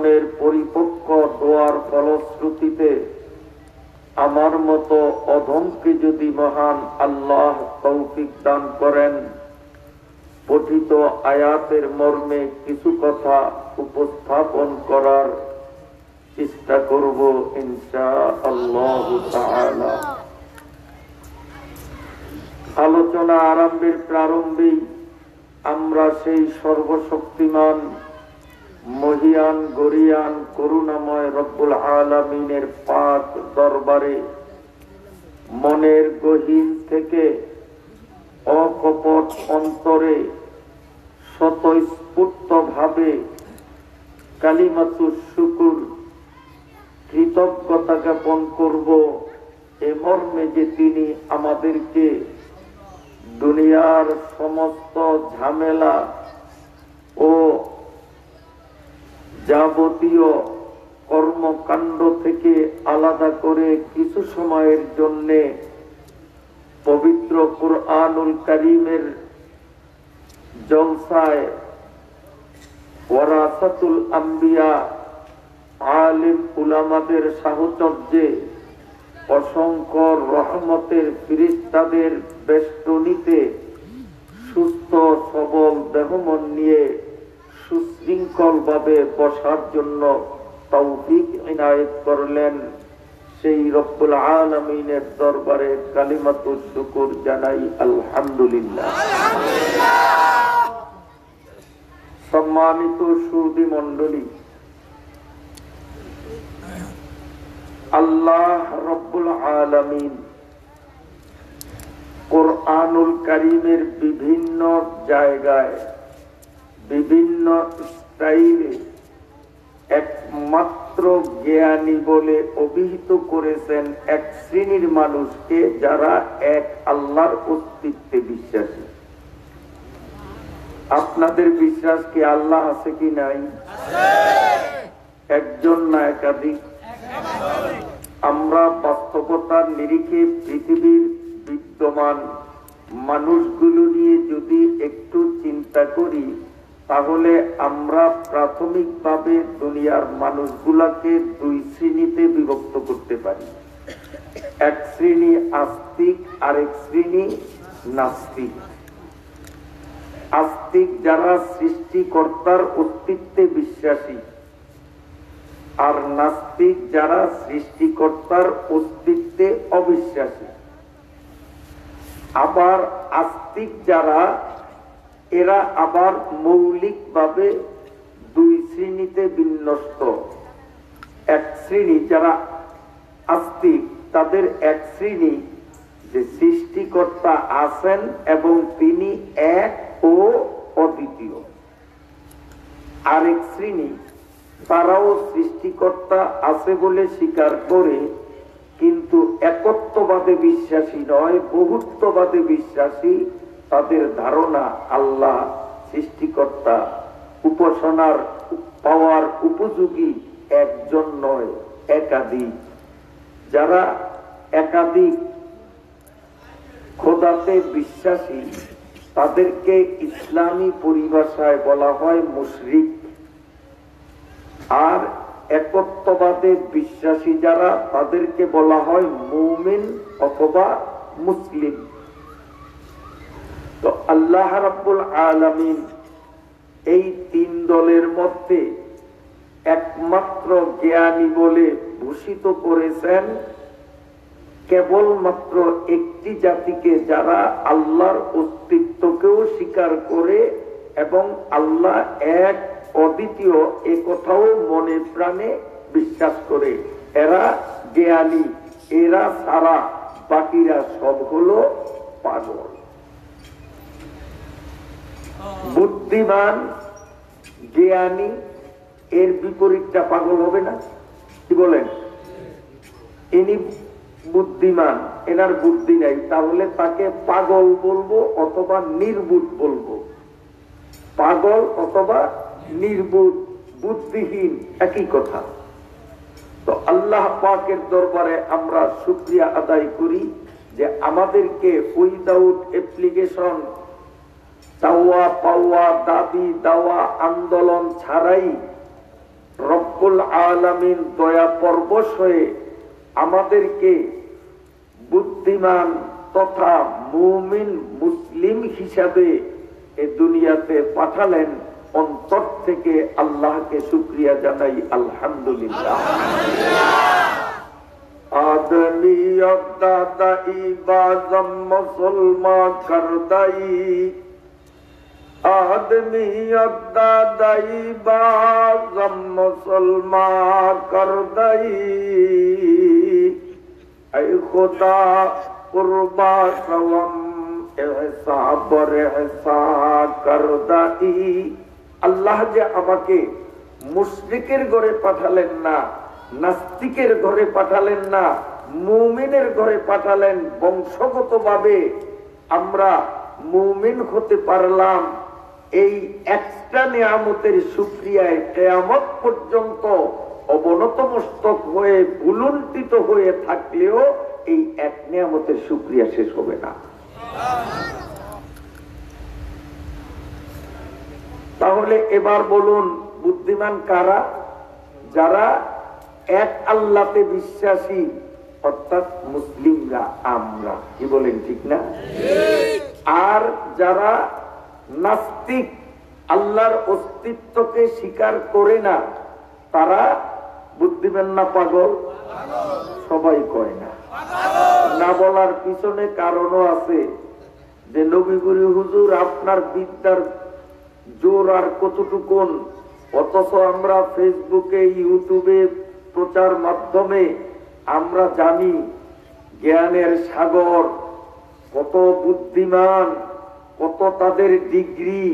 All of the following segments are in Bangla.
জীবনের পরিপক্ক দোয়ার ফলশ্রুতিতে আমার মতো অধমকে যদি মহান আল্লাহ তৌফিক দান করেন, পঠিত আয়াতের মর্মে কিছু কথা উপস্থাপন করার চেষ্টা করব ইনশাআল্লাহ তাআলা। আলোচনা আরম্ভের প্রারম্ভেই আমরা সেই সর্বশক্তিমান মহিয়ান গরিয়ান করুণাময় রব্বুল আলামিনের পাক দরবারে মনের গহীন থেকে অকপট অন্তরে স্বতঃস্ফূর্ত ভাবে কালিমাতুশ শুকুর কৃতজ্ঞতা জ্ঞাপন করব এ মর্মে যে তিনি আমাদেরকে দুনিয়ার সমস্ত ঝামেলা ও যাবতীয় কর্মকাণ্ড থেকে আলাদা করে কিছু সময়ের জন্য পবিত্র কুরআনুল কারীমের জলসায় ওয়ারাসাতুল আম্বিয়া আলিম উলামাদের সাহচর্যে অসংখ্য রহমতের ফেরেশতাদের বেষ্টনীতে সুস্থ সবল দেহমন নিয়ে সুশৃঙ্খল ভাবে বসার জন্য তৌফিক ইনায়েত করলেন। সেই রব্বুল আলামিনের দরবারে কালিমাতুশ শুকর জানাই আলহামদুলিল্লাহ। সম্মানিত সুধী মণ্ডলী, আল্লাহ রব্বুল আলামিন কুরআনুল কারীমের বিভিন্ন জায়গায় বিভিন্ন স্টাইলে একমাত্র জ্ঞানী বলে অভিহিত করেছেন এক শ্রেণীর মানুষকে, যারা এক আল্লাহর অস্তিত্বে বিশ্বাসী। আপনাদের বিশ্বাস কি আল্লাহ আছে কি নাই? একজন না একাধিক? আমরা বাস্তবতার নিরিখে পৃথিবীর বিদ্যমান মানুষগুলো নিয়ে যদি একটু চিন্তা করি, তাহলে আমরা প্রাথমিকভাবে দুনিয়ার মানুষগুলাকে দুই শ্রেণীতে বিভক্ত করতে পারি। এক শ্রেণী আস্তিক, আরেক শ্রেণী নাস্তিক। আস্তিক যারা সৃষ্টিকর্তার অস্তিত্বে বিশ্বাসী, আর নাস্তিক যারা সৃষ্টিকর্তার অস্তিত্বে অবিশ্বাসী। আবার আস্তিক যারা, এরা আবার মৌলিকভাবে দুই শ্রেণীতে বিন্যস্ত। এক শ্রেণী যারা আস্তিক, তাদের এক শ্রেণী যে সৃষ্টিকর্তা আছেন এবং তিনি এক ও অদ্বিতীয়। আরেক শ্রেণী, তারাও সৃষ্টিকর্তা আছে বলে স্বীকার করে, কিন্তু একত্ববাদে বিশ্বাসী নয়, বহুত্ববাদে বিশ্বাসী। তাদের ধারণা আল্লাহ সৃষ্টিকর্তা উপাসনার পাওয়ার উপযোগী একজন নয়, একাধিক। যারা একাধিক খোদাতে বিশ্বাসী, তাদেরকে ইসলামী পরিভাষায় বলা হয় মুশরিক। আর একত্ববাদে বিশ্বাসী যারা, তাদেরকে বলা হয় মুমিন অথবা মুসলিম। তো আল্লাহ রাব্বুল আলামিন এই তিন দলের মধ্যে একমাত্র জ্ঞানী বলে ভূষিত করেছেন কেবলমাত্র একটি জাতিকে, যারা আল্লাহর অস্তিত্বকেও স্বীকার করে এবং আল্লাহ এক অদ্বিতীয় এ কথাও মনে প্রাণে বিশ্বাস করে। এরা জ্ঞানী। এরা সারা বাকিরা সব হলো পাগল। বুদ্ধিমান জ্ঞানী, এর বিপরীতটা পাগল হবে না? কি বলেন? ইনি বুদ্ধিমান, এনার বুদ্ধি নাই, তাহলে তাকে পাগল বলবো অথবা নির্বুদ্ধ বলবো। পাগল অথবা নির্বুদ্ধ, বুদ্ধিহীন একই কথা। তো আল্লাহ পাকের দরবারে আমরা শুকরিয়া আদায় করি যে আমাদেরকে উইদাউট অ্যাপ্লিকেশন, চাওয়া পাওয়া, দাবি দাওয়া, আন্দোলন ছাড়াই রব্বুল আলামিন দয়া পরবশ হয়ে আমাদেরকে বুদ্ধিমান তথা মুমিন মুসলিম হিসাবে এ দুনিয়াতে পাঠালেন। অন্তর থেকে আল্লাহকে শুকরিয়া জানাই, আলহামদুলিল্লাহ। आदमियत दादाई बाज़म मुसलमान करदाई, आदमियत दादाई बाज़म मुसलमान करदाई, ऐ खुदा कुर्बा सवम एहसान बर एहसान करदाई। আল্লাহ যে আমাকে মুশরিকের ঘরে পাঠালেন না, নাস্তিকের ঘরে পাঠালেন না, মুমিনের ঘরে পাঠালেন। বংশগতভাবে আমরা মুমিন হতে পারলাম। এই এক্সট্রা নিয়ামতের শুকরিয়ায় কিয়ামত পর্যন্ত অবনতমস্তক হয়ে ভুলুণ্ঠিত হয়ে থাকলেও এই এক নিয়ামতের শুকরিয়া শেষ হবে না। তাহলে এবার বলুন, বুদ্ধিমান কারা? যারা এক আল্লাহতে বিশ্বাসী, অর্থাৎ মুসলিমরা, আমরা। কি বলেন, ঠিক না? আর যারা নাস্তিক, আল্লাহর অস্তিত্বকে স্বীকার করে না, তারা বুদ্ধিমান না পাগল? সবাই কয় না। না বলার পিছনে কারণও আছে, যে নবী গুরু হুজুর আপনার বিদ্যার জোর আর কতটুকুন, অথচ আমরা ফেসবুকে ইউটিউবে প্রচার মাধ্যমে আমরা জানি জ্ঞানের সাগর, কত বুদ্ধিমান, কত তাদের ডিগ্রি,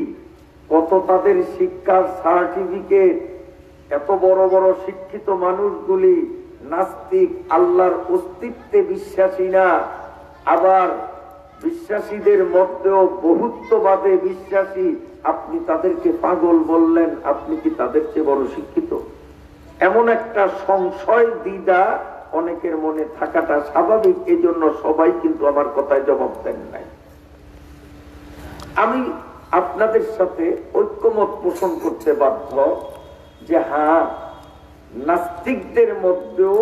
কত তাদের শিক্ষার সার্টিফিকেট। এত বড় বড় শিক্ষিত মানুষগুলি নাস্তিক, আল্লাহর অস্তিত্বে বিশ্বাসী না। আবার বিশ্বাসীদের মধ্যেও বহুত্ববাদে বিশ্বাসী। আপনি তাদেরকে পাগল বললেন, আপনি কি তাদের চেয়ে বড় শিক্ষিত? এমন একটা সংশয়, দ্বিধা অনেকের মনে থাকাটা স্বাভাবিক। এই জন্য সবাই কিন্তু আমার কথায় জবাব দেন নাই। আমি আপনাদের সাথে ঐক্যমত পোষণ করতে বাধ্য যে হ্যাঁ, নাস্তিকদের মধ্যেও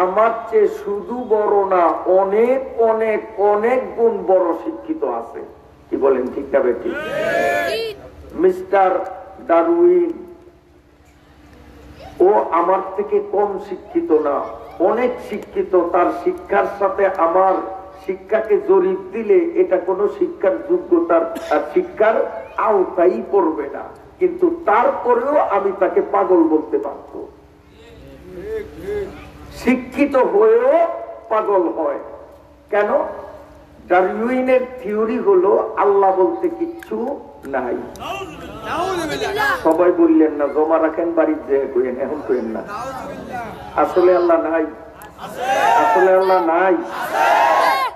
আমার চেয়ে শুধু বড় না, অনেক অনেক অনেক গুণ বড় শিক্ষিত আছে। কি বলেন, ঠিক না বেটি? মিস্টার ডারউইন ও আমার থেকে কম শিক্ষিত না, অনেক শিক্ষিত। তার শিক্ষার সাথে আমার শিক্ষাকে জরিপ দিলে এটা কোনো শিক্ষার যোগ্যতার শিক্ষার আওতাই পড়বে না। কিন্তু তারপরেও আমি তাকে পাগল বলতে পারব। শিক্ষিত হয়েও পাগল হয় কেন? ডারউইনের থিওরি হলো আল্লাহ বলতে কিচ্ছু নাই। সবাই বললেন না, জমা রাখেন বাড়ির যে কইেন, এখন কইেন না। আসলে আল্লাহ নাই, আসলে আল্লাহ নাই।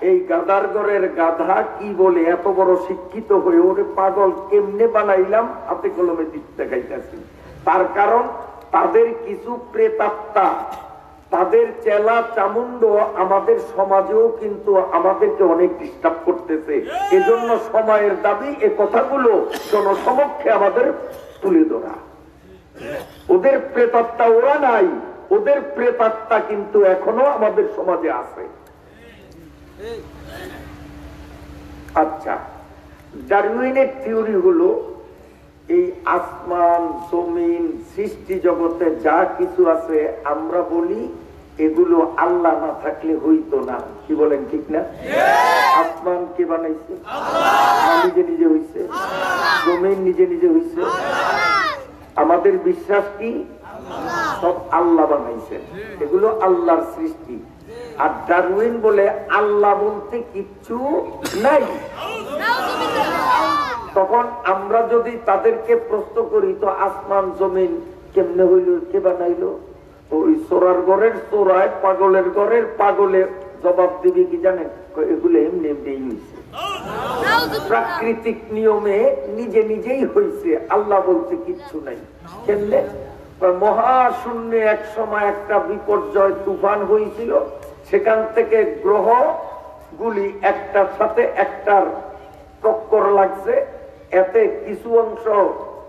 এই গাদার ঘরের গাধা কি বলে এত বড় শিক্ষিত হয়ে ওরে পাগল কেমনে বানাইলাম হাতে কলমে দিতে গাইতেছি। তার কারণ তাদের কিছু প্রেতাত্মা, তাদের চেলা চামুন্ড আমাদের সমাজেও কিন্তু আমাদেরকে অনেক ডিস্টার্ব করতেছে। এজন্য সময়ের দাবি এ কথাগুলো জনসমক্ষে আমাদের তুলে ধরা। ওদের প্রেতাত্মা ওরা নাই, ওদের প্রেতাত্মা কিন্তু এখনো আমাদের সমাজে আছে। আচ্ছা, ডারউইনের থিওরি হলো এই আসমান জমিন সৃষ্টি জগতে যা কিছু আছে আমরা বলি এগুলো আল্লাহ না থাকলে হইতো না। কি বলেন, ঠিক না? আসমান কে বানাইছে? নিজে নিজে হইছে। জমিন নিজে নিজে হইছে। আমাদের বিশ্বাস কি? সব আল্লাহ বানাইছেন, এগুলো আল্লাহর সৃষ্টি। আর ডারউইন বলে আল্লাহ বলতে কিচ্ছু নাই। তখন আমরা যদি তাদেরকে প্রশ্ন করি, তো আসমান জমিন কেমনে হইল, কে বানাইলো? ওই চোরার ঘরের চোরায়, পাগলের ঘরের পাগলে জবাব দিবি কি জানেন? এগুলো এমনি এমনি হয়েছে, প্রাকৃতিক নিয়মে নিজে নিজেই হয়েছে, আল্লাহ বলতে কিচ্ছু নাই। কেমনে? মহাশূন্যে এক সময় একটা বিপর্যয় তুফান হয়েছিল, সেখান থেকে গ্রহ গুলি একটার সাথে একটার টক্কর লাগছে, এতে কিছু অংশ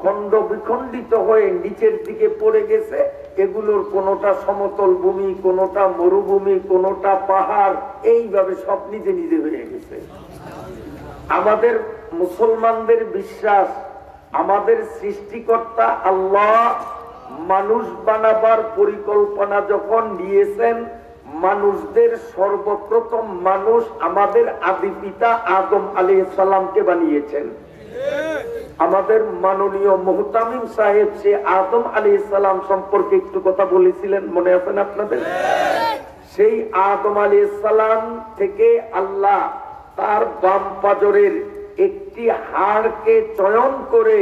খণ্ড বিখণ্ডিত হয়ে নিচের দিকে পড়ে গেছে। এগুলোর কোনোটা সমতল ভূমি, কোনোটা মরুভূমি, কোনোটা পাহাড়, এইভাবে সব নিজে নিজে হয়ে গেছে। আমাদের মুসলমানদের বিশ্বাস, আমাদের সৃষ্টিকর্তা আল্লাহ মানুষ বানাবার পরিকল্পনা যখন নিয়েছেন, মানুষদের সর্বপ্রথম মানুষ আমাদের আদি পিতা আদম আলাইহিস সালামকে বানিয়েছেন। আমাদের মাননীয় মুহতামিম সাহেব সে আদম আলাইহিস সালাম সম্পর্কে একটু কথা বলেছিলেন, মনে আছে না আপনাদের? সেই আদম আলাইহিস সালাম থেকে আল্লাহ তার বাম পাজরের একটি হাড়কে চয়ন করে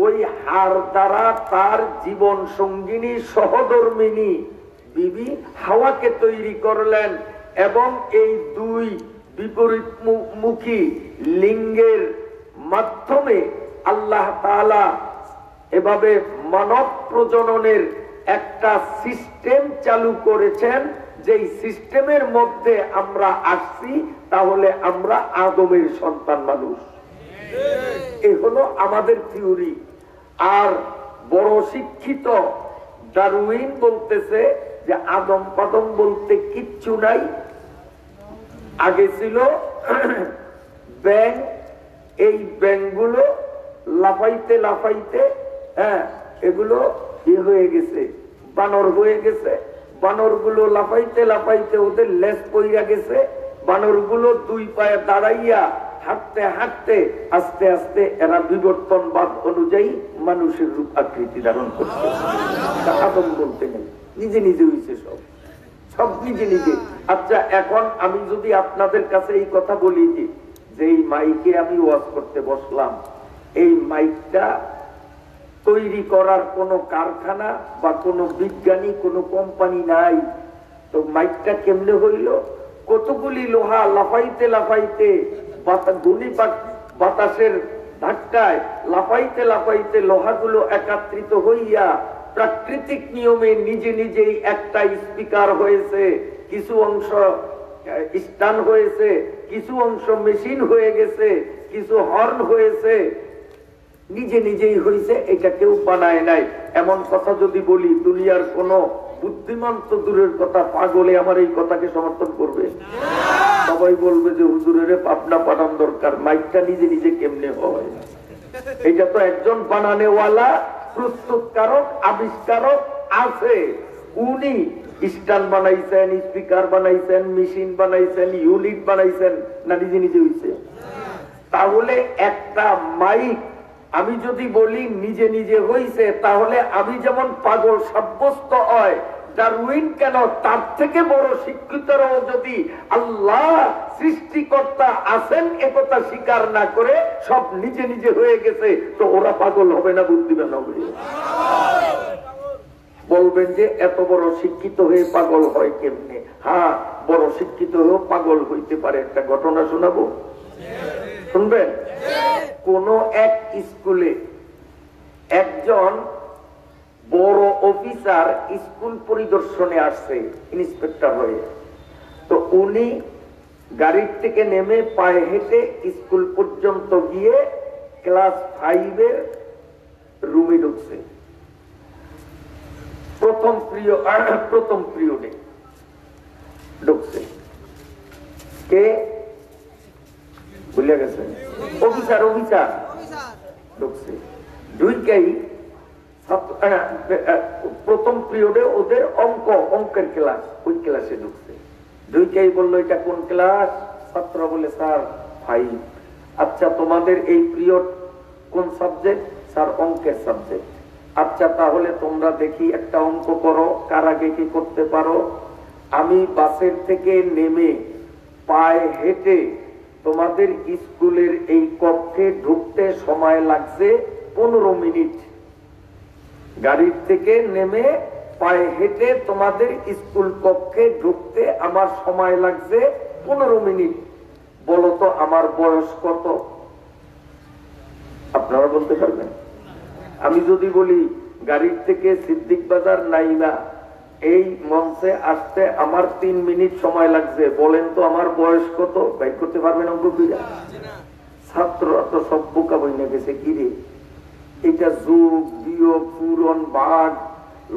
ওই হাড় দ্বারা তার জীবন সঙ্গিনী সহধর্মিনী বিবি হাওয়াকে তৈরি করলেন এবং এই দুই বিপরীতমুখী লিঙ্গের মাধ্যমে আল্লাহ তাআলা এভাবে মানব প্রজননের একটা সিস্টেম চালু করেছেন। যেই সিস্টেমের মধ্যে আমরা আসছি, তাহলে আমরা আদমের সন্তান মানুষ। এই হলো আমাদের থিওরি। আর বড় শিক্ষিত ডারউইন বলতেছে যে আদম পাদম বলতে কিচ্ছু নাই, আগে ছিল ব্যাঙ। এই ব্যাঙগুলো লাফাইতে লাফাইতে এগুলো হয়ে গেছে, বানর হয়ে গেছে। বানরগুলো লাফাইতে লাফাইতে ওদের লেজ পইরা গেছে। বানরগুলো দুই পায়ে দাঁড়াইয়া হাঁটতে হাঁটতে আস্তে আস্তে এরা বিবর্তনবাদ অনুযায়ী মানুষের রূপ আকৃতি ধারণ করছে। আদম বলতে নেই, নিজে নিজে হয়েছে, সব সব নিজে নিজে। আচ্ছা, এখন আমি যদি আপনাদের কাছে এই কথা বলি যে এই মাইকে আমি ওয়াজ করতে বসলাম, এই মাইকটা তৈরি করার কোনো কারখানা বা কোনো বিজ্ঞানী, কোনো কোম্পানি নাই, তো মাইকটা কেমনে হইল? কতগুলি লোহা লাফাইতে লাফাইতে বাতাসের ধাক্কায় লাফাইতে লাফাইতে লোহাগুলো একত্রিত হইয়া প্রাকৃতিক নিয়মে নিজে নিজেই একটা স্পিকার হয়েছে, কিছু অংশ স্টান হয়েছে, কিছু অংশ মেশিন হয়ে গেছে, কিছু হর্ন হয়েছে, নিজে নিজেই হয়েছে। এটা কেউ বানায় নাই। এমন কথা যদি বলি, দুনিয়ার কোন বুদ্ধিমান তো দূরের কথা, পাগলে আমার এই কথাকে সমর্থন করবে? সবাই বলবে যে হুজুরের পাবনা পাঠান দরকার। মাইকটা নিজে নিজে কেমনে হয়? এটা তো একজন বানানেওয়ালা, প্রস্তুতকারক, আবিষ্কারক আছে। উনি স্ট্যান্ড বানাইছেন, স্পিকার বানাইছেন, মেশিন বানাইছেন, ইউনিট বানাইছেন, না নিজে নিজে হইছে? তাহলে একটা মাইক আমি যদি বলি নিজে নিজে হইছে, তাহলে আমি যেমন পাগল সাব্যস্ত হয়, ডারউইন কেন তার থেকে বড় শিক্ষিতরাও যদি আল্লাহ সৃষ্টিকর্তা আছেন একথা স্বীকার না করে সব নিজে নিজে হয়ে গেছে, তো ওরা পাগল হবে না বুদ্ধিমান হবে? বলবেন যে এত বড় শিক্ষিত হয়ে পাগল হয় কেমনে? হ্যাঁ, বড় শিক্ষিত হয়েও পাগল হইতে পারে। একটা ঘটনা শোনাবো, শুনবেন? কোন এক স্কুলে একজন বড় অফিসার স্কুল পরিদর্শনে আসছে, ইন্সপেক্টর হয়ে। তো উনি গাড়ির থেকে নেমে পায়ে হেঁটে স্কুল পর্যন্ত গিয়ে ক্লাস 5-এর রুমে ঢুকছে। প্রথম পিরিয়ডে ঢুকছে। কে ভুলে গেছে? অফিসার ঢুকছে। ঢুকেই প্রথম পিরিয়ডে ওদের অঙ্কের ক্লাস, ওই ক্লাসে ঢুকছে। ঢুকেই বললো এটা কোন ক্লাস? ছাত্র বলে স্যার 5। আচ্ছা, তোমাদের এই পিরিয়ড কোন সাবজেক্ট? স্যার অঙ্কের সাবজেক্ট। আচ্ছা, তাহলে তোমরা দেখি একটা অঙ্ক করো, কার আগে কি করতে পারো। আমি বাসের থেকে নেমে পায়ে হেঁটে তোমাদের স্কুলের এই কক্ষে ঢুকতে সময় লাগছে 15 মিনিট। গাড়ির থেকে নেমে পায়ে হেঁটে তোমাদের স্কুল কক্ষে ঢুকতে আমার সময় লাগছে 15 মিনিট। বলো তো আমার বয়স কত? আপনারা বলতে পারবেন? আমি যদি বলি গাড়ির থেকে সিদ্দিক বাজার নাইমা এই মঞ্চে আসতে আমার 3 মিনিট সময় লাগছে, বলেন তো আমার বয়স কত? বাইক করতে পারবেন অঙ্কবিরা? ছাত্ররা তো সব বোকা বইনে গেছে, কি রে এটা যোগ বিয়োগ পূরণ ভাগ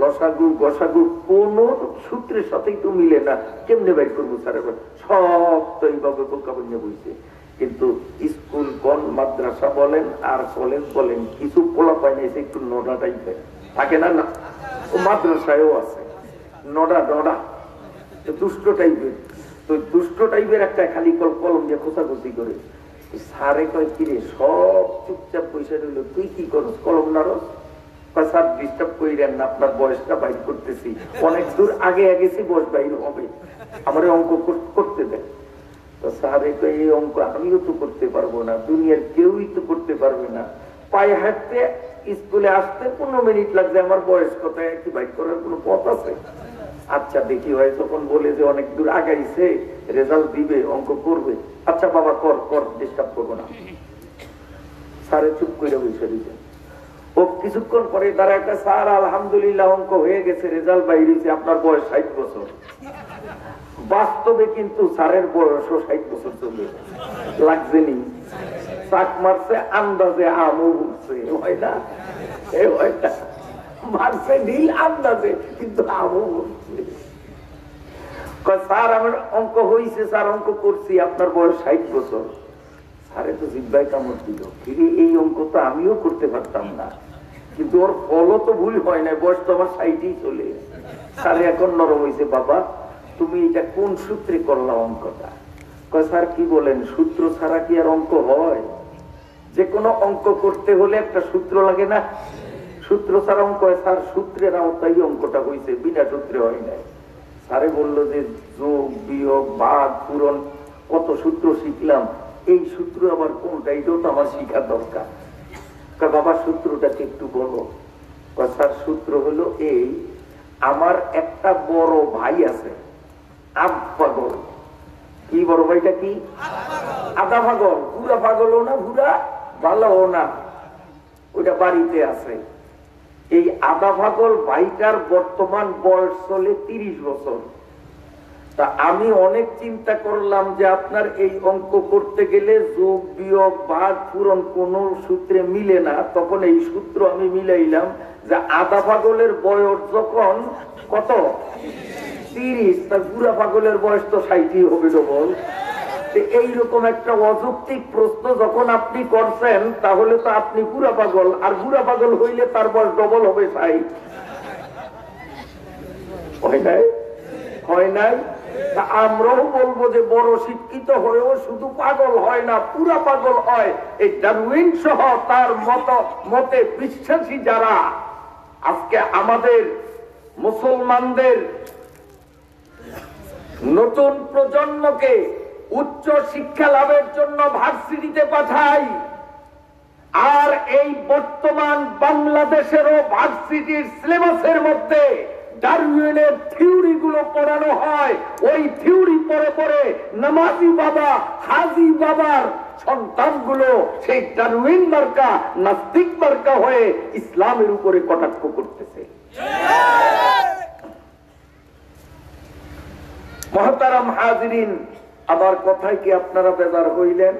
লসাগু গসাগু কোন সূত্রের সাথেই তো মিলে না, কেমনে বাইর করবো স্যার? সব তো এইভাবে বোকা বন্যা বইছে। কিন্তু স্কুল কোন মাদ্রাসা বলেন আর কলেজ বলেন, কিছু পোলা পায় না একটু নডা টাইপের থাকে না, না ও মাদ্রাসায়ও আছে নডা নডা দুষ্ট টাইপের। তো দুষ্ট টাইপের একটা খালি কলম দিয়ে খোঁচাখুচি করে সারে কয় কিরে সব চুপচাপ পয়সা রইল, তুই কি করস? কলম নাড়স? স্যার ডিস্টার্ব করিলেন না, আপনার বয়সটা বাইর করতেছি, অনেক দূর আগে আগেছি, বয়স বাইর হবে, আমার অঙ্ক করতে দেন। তো স্যারে কয় এই অঙ্ক আমিও তো করতে পারবো না, দুনিয়ার কেউই তো করতে পারবে না, পায়ে হাঁটতে স্কুলে আসতে 15 মিনিট লাগবে, আমার বয়স কত, কি বাইর করার কোনো পথ আছে? আচ্ছা দেখি হয়, তখন বলে যে অনেক দূর আগাইছে, রেজাল্ট দিবে, অঙ্ক করবে, আচ্ছা বাবা কর কর, ডিস্টার্ব করবো না। স্যারে চুপ করে বসে দিতেন। ও কিছুক্ষণ পরে তারা একটা, স্যার আলহামদুলিল্লাহ অঙ্ক হয়ে গেছে, রেজাল্ট বাইরেছে, আপনার বয়স 60 বছর। বাস্তবে কিন্তু স্যারের বয়সও 60 বছর চলে লাগছে নি, চাক মারছে আন্দাজে, আমও বুঝছে, হয় না? মারছে নীল আন্দাজে, কিন্তু আমও বুঝছে। স্যার আমার অঙ্ক হয়েছে, স্যার অঙ্ক করছি, আপনার বয়স 60 বছর। স্যারে তো জিব্বায় কামড় দিল, ফিরে এই অঙ্ক তো আমিও করতে পারতাম না, কিন্তু ওর ফলও তো ভুল হয় না, বয়স তো আমার 60ই চলে। স্যার এখন নরম হয়েছে, বাবা তুমি এটা কোন সূত্রে করলাম অঙ্কটা? কয় স্যার কি বলেন, সূত্র ছাড়া কি আর অঙ্ক হয়? যে কোনো অঙ্ক করতে হলে একটা সূত্র লাগে না? সূত্র ছাড়া অঙ্ক হয়? স্যার সূত্রের আওতায় অঙ্কটা হয়েছে, বিনা সূত্রে হয় নাই। স্যারে বললো যে যোগ বিয়োগ ভাগ পূরণ কত সূত্র শিখলাম, এই সূত্র আবার কোনটা, এটাও তো আমার শিখা দরকার। বাবা সূত্রটাকে একটু বলো। স্যার সূত্র হলো এই, আমার একটা বড় ভাই আছে, আধ পাগল। কি বড় ভাইটা? কি আধা পাগল, পুরা পাগলও না, পুরা ভালোও না, ওইটা বাড়িতে আছে। এই আধা পাগল ভাইটার বর্তমান বয়স চলে 30 বছর। তা আমি অনেক চিন্তা করলাম যে আপনার এই অঙ্ক করতে গেলে যোগ বিয়োগ ভাগ পূরণ কোন সূত্রে মিলে না, তখন এই সূত্র আমি মিলাইলাম যে আধা পাগলের বয়স যখন কত 30, তার বুড়া পাগলের বয়স তো 60 হবে ডবল। এইরকম একটা অযৌক্তিক প্রশ্ন যখন আপনি করছেন, তাহলে তো আপনি বুড়া পাগল, আর বুড়া পাগল হইলে তার বয়স ডবল হবে 60। হয় নাই? হয় নাই? আমরাও বলবো যে বড় শিক্ষিত হয়েও শুধু পাগল হয় না, পুরা পাগল হয়। এই ডারউইন সহ তার মতে বিশ্বাসী যারা, আজকে আমাদের মুসলমানদের নতুন প্রজন্মকে উচ্চ শিক্ষা লাভের জন্য ভার্সিটিতে পাঠায়, আর এই বর্তমান বাংলাদেশেরও ভার্সিটির সিলেবাসের মধ্যে ডারউইনের থিওরি গুলো পড়ানো হয়। ওই থিওরি পরে পরে নামাজি বাবা, হাজি বাবার সন্তানগুলো সেই ডারউইন মার্কা, নাস্তিক মার্কা হয়ে ইসলামের উপরে কটাক্ষ করতেছে। মহতারাম হাজিরিন, আমার কথায় কি আপনারা বেজার হইলেন?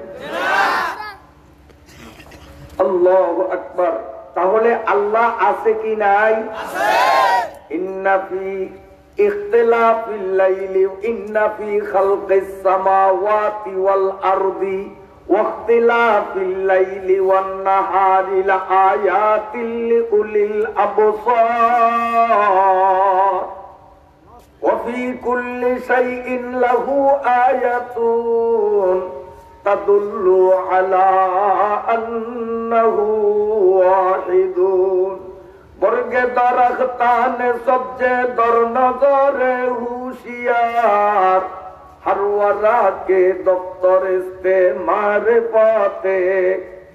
আল্লাহু আকবার। তাহলে আল্লাহ আছে কি নাই? ইন্না ফি ইখতিলাফিল লাইলি ইন্না ফি খালকিস সামাওয়াতি ওয়াল আরদি ওয়া ইখতিলাফিল লাইলি ওয়ান নাহারি লাআয়াতিল লিউলিল আবসার ওয়া ফি কুল্লি শাইইন লাহু আয়াতুন তাদুল্লু আলা আন্নাহু ওয়াহিদুন। বর্গে দরখতানে সবজে দর নজরে হুশিয়ার, हर वरा के दफ्तर इस्तेमार पाते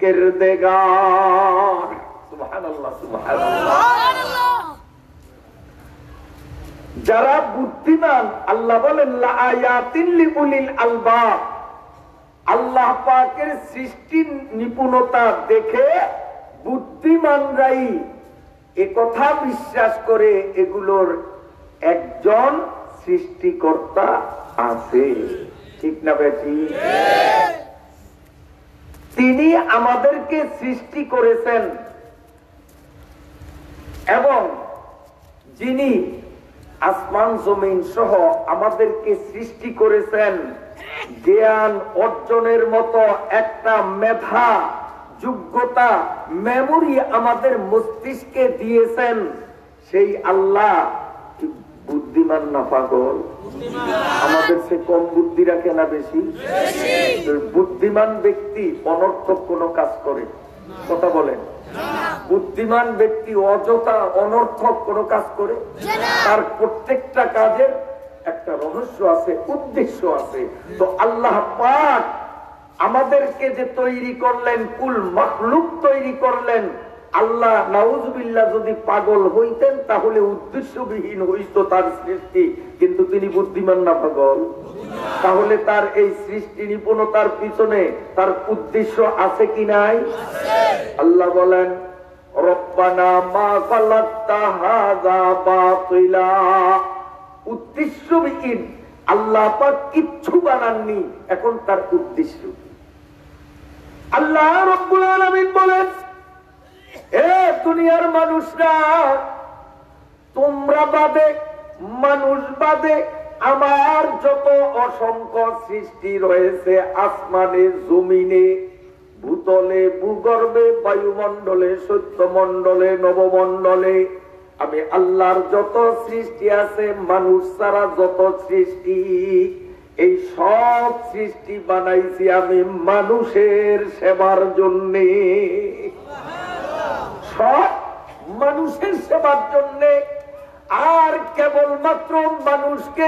किरदेगार। सुबहानाल्लाह, सुबहानाल्लाह। যারা বুদ্ধিমান, আল্লাহ বলেন লাআয়াতিন লিউলিল আলবাব, আল্লাহ পাকের সৃষ্টি নিপুণতা দেখে বুদ্ধিমানরাই একথা বিশ্বাস করে এগুলোর একজন সৃষ্টিকর্তা আছে। ঠিক না বেশি? তিনি আমাদেরকে সৃষ্টি করেছেন, এবং যিনি আসমান জমিন সহ আমাদেরকে সৃষ্টি করেছেন, জ্ঞান অর্জনের মতো একটা মেধা, যোগ্যতা, মেমোরি আমাদের মস্তিষ্কে দিয়েছেন, সেই আল্লাহ বুদ্ধিমান না পাগল? আমাদের সে কম বুদ্ধি রাখে না বেশি? বুদ্ধিমান ব্যক্তি অনর্থক কোন কাজ করে? কথা বলেন। বুদ্ধিমান ব্যক্তি অযথা অনর্থক কোন কাজ করে? তার প্রত্যেকটা কাজের একটা রহস্য আছে, উদ্দেশ্য আছে। তো আল্লাহ পাক আমাদেরকে যে তৈরি করলেন, কুল মাখলুক তৈরি করলেন, আল্লাহ নাউজুবিল্লাহ যদি পাগল হইতেন তাহলে উদ্দেশ্যবিহীন হইত তার সৃষ্টি। কিন্তু তিনি বুদ্ধিমান না পাগল? তাহলে তার এই সৃষ্টি নিপুণতার পিছনে তার উদ্দেশ্য আছে কি নাই? আল্লাহ বলেন, রব্বানা মা খালাকতা হাযা বাতিলা। উদ্দেশ্যবিহীন আল্লাহ পাক কিচ্ছু বানাননি। এখন তার উদ্দেশ্য আল্লাহ রব্বুল আলামিন বলেন, এ দুনিয়ার মানুষরা, তোমরা বাদে, মানুষ বাদে আমার যত অসংখ্য সৃষ্টি রয়েছে, আসমানে, জমিনে, ভূতলে, ভূগর্ভে, বায়ুমণ্ডলে, সত্যমণ্ডলে, নবমণ্ডলে, আমি আল্লাহর যত সৃষ্টি আছে, মানুষ ছাড়া যত সৃষ্টি, এই সব সৃষ্টি বানাইছি আমি মানুষের সেবার জন্যে। সব মানুষের সেবার জন্যে। আর কেবলমাত্র মানুষকে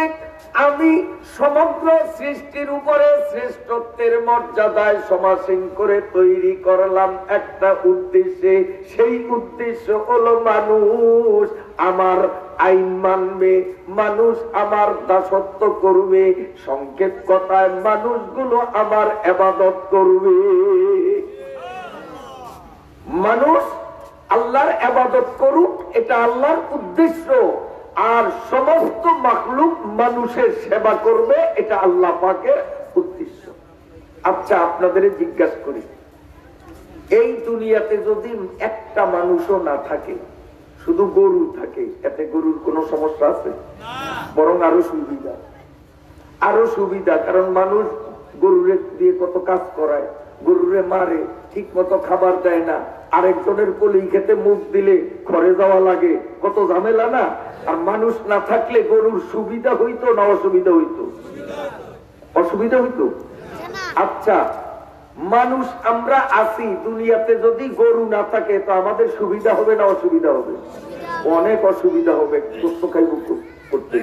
আমি সমগ্র সৃষ্টির উপরে শ্রেষ্ঠত্বের মর্যাদায় সমাসীন করে তৈরি করলাম একটা উদ্দেশ্যে। সেই উদ্দেশ্য হলো মানুষ আমার আইন মানবে, মানুষ আমার দাসত্ব করবে, সংক্ষেপ কথায় মানুষগুলো আমার ইবাদত করবে। মানুষ আল্লাহর ইবাদত করুক, এটা আল্লাহর উদ্দেশ্য। আর সমস্ত মাখলুক মানুষের সেবা করবে, এটা আল্লাহ পাকের উদ্দেশ্য। আচ্ছা, আপনাদের জিজ্ঞাসা করি, এই দুনিয়াতে যদি একটা মানুষও না থাকে, শুধু গরু থাকে, এতে গরুর কোনো সমস্যা আছে? বরং আরো সুবিধা, আরো সুবিধা। কারণ মানুষ গরুরে দিয়ে কত কাজ করায়, গরুরে মারে, ঠিক মতো খাবার দেয় না, আরেকজনের কলি খেতে মুখ দিলে ঘরে যাওয়া লাগে, কত ঝামেলা না? আর মানুষ না থাকলে গরুর সুবিধা হইতো না অসুবিধা হইতো? অসুবিধা হইতো। আচ্ছা, মানুষ আমরা আছি দুনিয়াতে, যদি গরু না থাকে তো আমাদের সুবিধা হবে না অসুবিধা হবে? অনেক অসুবিধা হবে। কষ্ট খাইব করতে